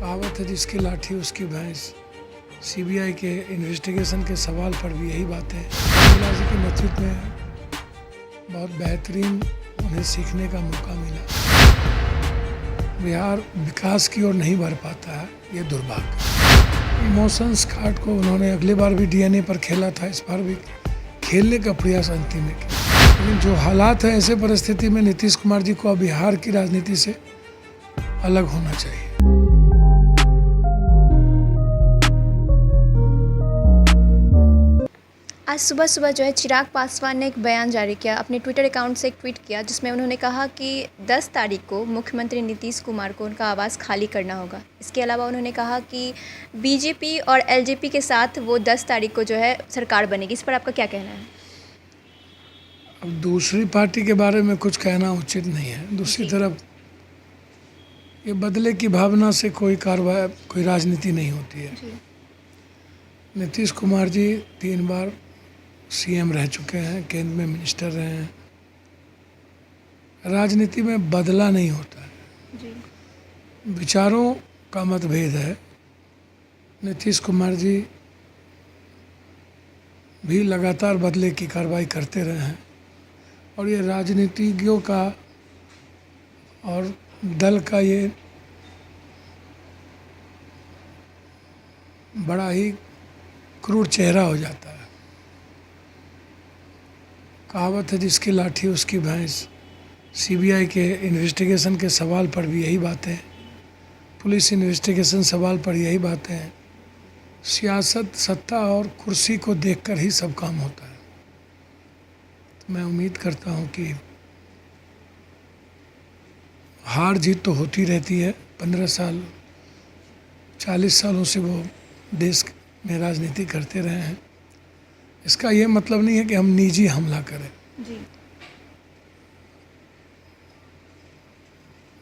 कहावत है जिसकी लाठी उसकी भैंस। सीबीआई के इन्वेस्टिगेशन के सवाल पर भी यही बात है। रामविलास जी के नेतृत्व में बहुत बेहतरीन उन्हें सीखने का मौका मिला। बिहार विकास की ओर नहीं बढ़ पाता है, ये दुर्भाग्य। इमोशंस कार्ड को उन्होंने अगली बार भी डीएनए पर खेला था, इस बार भी खेलने का प्रयास अंतिम में किया। लेकिन जो हालात है, ऐसे परिस्थिति में नीतीश कुमार जी को अब बिहार की राजनीति से अलग होना चाहिए। आज सुबह सुबह जो है चिराग पासवान ने एक बयान जारी किया, अपने ट्विटर अकाउंट से एक ट्वीट किया, जिसमें उन्होंने कहा कि 10 तारीख को मुख्यमंत्री नीतीश कुमार को उनका आवास खाली करना होगा। इसके अलावा उन्होंने कहा कि बीजेपी और एलजेपी के साथ वो 10 तारीख को जो है सरकार बनेगी। इस पर आपका क्या कहना है? अब दूसरी पार्टी के बारे में कुछ कहना उचित नहीं है। दूसरी तरफ ये बदले की भावना से कोई कार्रवाई, कोई राजनीति नहीं होती है। नीतीश कुमार जी 3 बार सीएम रह चुके हैं, केंद्र में मिनिस्टर रहे हैं। राजनीति में बदला नहीं होता है, विचारों का मतभेद है। नीतीश कुमार जी भी लगातार बदले की कार्रवाई करते रहे हैं और ये राजनीतिज्ञों का और दल का ये बड़ा ही क्रूर चेहरा हो जाता है। कहावत है जिसकी लाठी उसकी भैंस। सीबीआई के इन्वेस्टिगेशन के सवाल पर भी यही बातें, पुलिस इन्वेस्टिगेशन सवाल पर यही बातें हैं। सियासत सत्ता और कुर्सी को देखकर ही सब काम होता है। तो मैं उम्मीद करता हूँ कि हार जीत तो होती रहती है। 15 साल 40 सालों से वो देश में राजनीति करते रहे हैं। इसका ये मतलब नहीं है कि हम निजी हमला करें।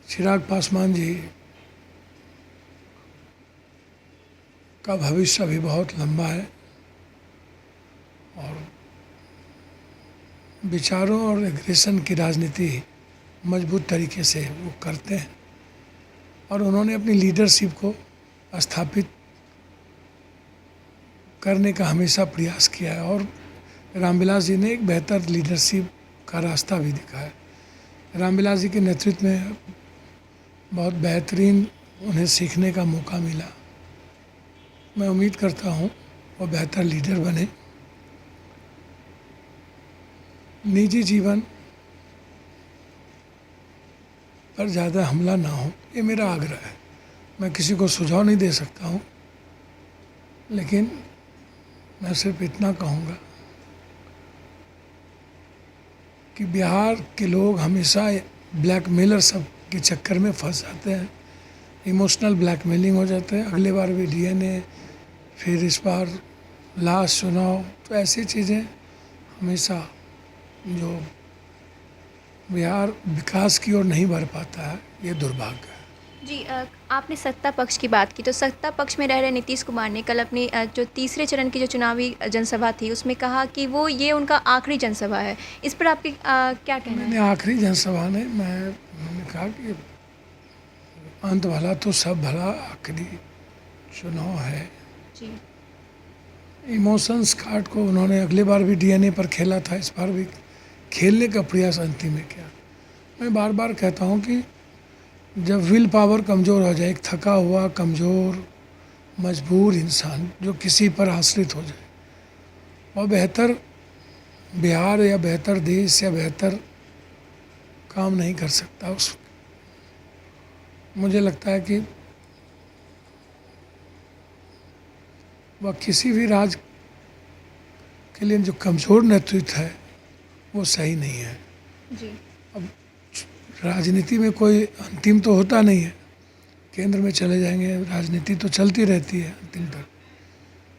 चिराग पासवान जी का भविष्य अभी बहुत लंबा है और विचारों और एग्रेशन की राजनीति मजबूत तरीके से वो करते हैं और उन्होंने अपनी लीडरशिप को स्थापित करने का हमेशा प्रयास किया है और रामविलास जी ने एक बेहतर लीडरशिप का रास्ता भी दिखाया। रामविलास जी के नेतृत्व में बहुत बेहतरीन उन्हें सीखने का मौका मिला। मैं उम्मीद करता हूँ वो बेहतर लीडर बने। निजी जीवन पर ज़्यादा हमला ना हो, ये मेरा आग्रह है। मैं किसी को सुझाव नहीं दे सकता हूँ, लेकिन मैं सिर्फ इतना कहूँगा कि बिहार के लोग हमेशा ब्लैकमेलर सब के चक्कर में फंस जाते हैं। इमोशनल ब्लैकमेलिंग हो जाते हैं। अगले बार भी डीएनए, फिर इस बार लास्ट चुनाव, तो ऐसी चीज़ें हमेशा जो बिहार विकास की ओर नहीं बढ़ पाता है, ये दुर्भाग्य है। जी, आपने सत्ता पक्ष की बात की, तो सत्ता पक्ष में रह रहे नीतीश कुमार ने कल अपनी जो तीसरे चरण की जो चुनावी जनसभा थी, उसमें कहा कि वो ये उनका आखिरी जनसभा है। इस पर आपकी क्या कहना है? मैंने आखिरी जनसभा ने मैंने कहा कि अंत भला तो सब भला, आखिरी चुनाव है। जी, इमोशंस कार्ड को उन्होंने अगली बार भी डीएनए पर खेला था, इस बार भी खेलने का प्रयास अंतिम में किया। मैं बार बार कहता हूँ कि जब विल पावर कमज़ोर हो जाए, एक थका हुआ, कमज़ोर, मजबूर इंसान जो किसी पर आश्रित हो जाए, और बेहतर बिहार या बेहतर देश या बेहतर काम नहीं कर सकता। उस मुझे लगता है कि वह किसी भी राज के लिए जो कमज़ोर नेतृत्व है वो सही नहीं है। जी, अब राजनीति में कोई अंतिम तो होता नहीं है, केंद्र में चले जाएंगे, राजनीति तो चलती रहती है अंतिम तक।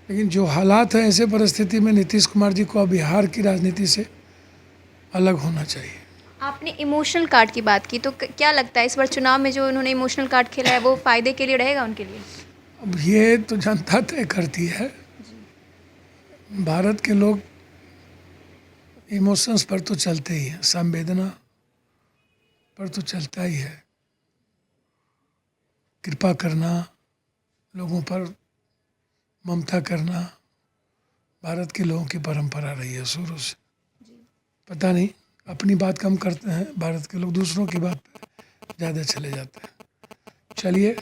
लेकिन जो हालात हैं, ऐसे परिस्थिति में नीतीश कुमार जी को अब बिहार की राजनीति से अलग होना चाहिए। आपने इमोशनल कार्ड की बात की, तो क्या लगता है इस बार चुनाव में जो उन्होंने इमोशनल कार्ड खेला है वो फ़ायदे के लिए रहेगा उनके लिए? अब ये तो जनता तय करती है। भारत के लोग इमोशंस पर तो चलते ही हैं, संवेदना पर तो चलता ही है। कृपा करना, लोगों पर ममता करना भारत के लोगों की परंपरा रही है शुरू से। पता नहीं, अपनी बात कम करते हैं भारत के लोग, दूसरों की बात पे ज़्यादा चले जाते हैं। चलिए,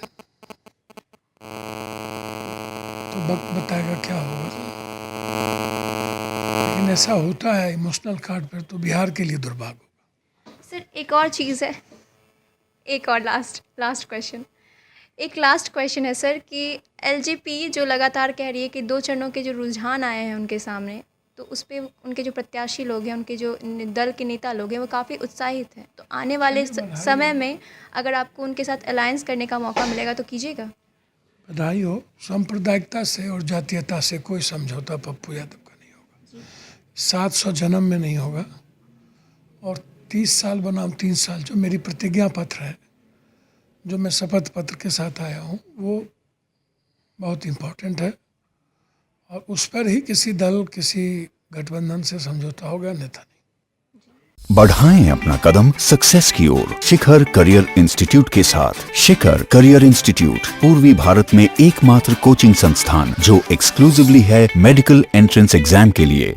तो वक्त बताएगा क्या होगा, लेकिन ऐसा होता है इमोशनल कार्ड पर तो बिहार के लिए दुर्भाग्य होगा। सर एक और चीज़ है, एक और लास्ट क्वेश्चन, एक लास्ट क्वेश्चन है सर कि एलजेपी जो लगातार कह रही है कि 2 चरणों के जो रुझान आए हैं उनके सामने, तो उस पे उनके जो प्रत्याशी लोग हैं, उनके जो दल के नेता लोग हैं, वो काफ़ी उत्साहित हैं। तो आने वाले समय में अगर आपको उनके साथ अलायंस करने का मौका मिलेगा तो कीजिएगा। बधाई हो। सांप्रदायिकता से और जातीयता से कोई समझौता पप्पू यादव का नहीं होगा। 700 जन्म में नहीं होगा। और 30 साल बनाम 3 साल जो मेरी प्रतिज्ञा पत्र है, जो मैं शपथ पत्र के साथ आया हूँ, वो बहुत इम्पोर्टेंट है। और उस पर ही किसी दल, किसी गठबंधन से समझौता होगा, अन्यथा नहीं। बढ़ाएं अपना कदम सक्सेस की ओर शिखर करियर इंस्टीट्यूट के साथ। शिखर करियर इंस्टीट्यूट पूर्वी भारत में एकमात्र कोचिंग संस्थान जो एक्सक्लूसिवली है मेडिकल एंट्रेंस एग्जाम के लिए।